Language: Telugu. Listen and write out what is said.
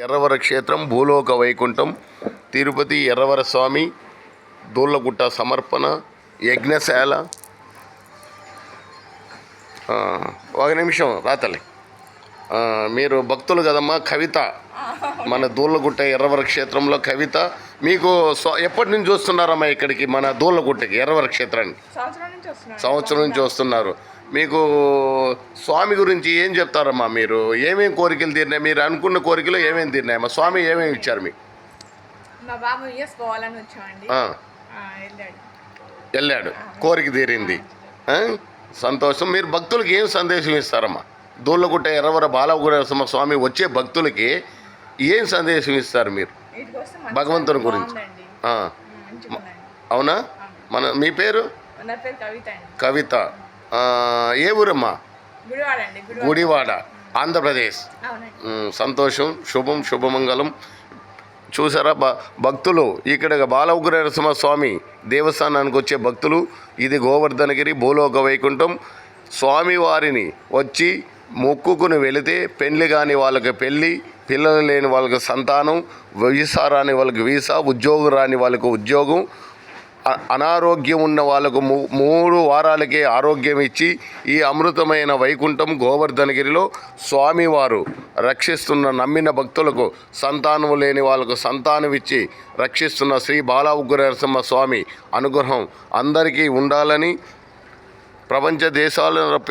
ఎర్రవర క్షేత్రం భూలోక వైకుంఠం తిరుపతి ఎర్రవర స్వామి దూళ్ళగుట్ట సమర్పణ యజ్ఞశాల. ఒక నిమిషం రాతలే, మీరు భక్తులు కదమ్మా. కవిత మన దూళ్ళగుట్ట ఎర్రవర క్షేత్రంలో కవిత. మీకు ఎప్పటి నుంచి వస్తున్నారమ్మా ఇక్కడికి మన దూళ్ళగుట్టకి ఎర్రవర క్షేత్రానికి? సంవత్సరం నుంచి వస్తున్నారు. మీకు స్వామి గురించి ఏం చెప్తారమ్మా? మీరు ఏమేమి కోరికలు తీరినాయి? మీరు అనుకున్న కోరికలు ఏమేమి తీరినాయమ్మా? స్వామి ఏమేమి ఇచ్చారు మీకు? మా బాబు యూఎస్ పోవాలని వచ్చామండి. వెళ్ళాడు, కోరిక తీరింది. సంతోషం. మీరు భక్తులకి ఏం సందేశం ఇస్తారమ్మా? దూళ్ళగుట్ట ఎర్రవర బాలగురేశ్వర స్వామి వచ్చే భక్తులకి ఏం సందేశం ఇస్తారు మీరు భగవంతుని గురించి? అవునా? మీ పేరు? కవిత. ఏ ఊరమ్మా? గుడివాడ, ఆంధ్రప్రదేశ్. సంతోషం. శుభం, శుభమంగళం. చూసారా భక్తులు ఇక్కడ బాలఉగ్రనరసింహ స్వామి దేవస్థానానికి వచ్చే భక్తులు. ఇది గోవర్ధనగిరి భూలోక వైకుంఠం. స్వామివారిని వచ్చి మొక్కుకుని వెళితే పెళ్లి కాని వాళ్ళకి పెళ్ళి, పిల్లలు లేని వాళ్ళకి సంతానం, వీసా రాని వాళ్ళకి వీసా, ఉద్యోగం రాని వాళ్ళకి ఉద్యోగం, అనారోగ్యం ఉన్న వాళ్ళకు 3 వారాలకే ఆరోగ్యం ఇచ్చి ఈ అమృతమైన వైకుంఠం గోవర్ధనగిరిలో స్వామివారు రక్షిస్తున్న నమ్మిన భక్తులకు సంతానం లేని వాళ్ళకు సంతానం ఇచ్చి రక్షిస్తున్న శ్రీ బాలఉగ్రనరసింహ స్వామి అనుగ్రహం అందరికీ ఉండాలని ప్రపంచ దేశాలను రప్పిస్తున్న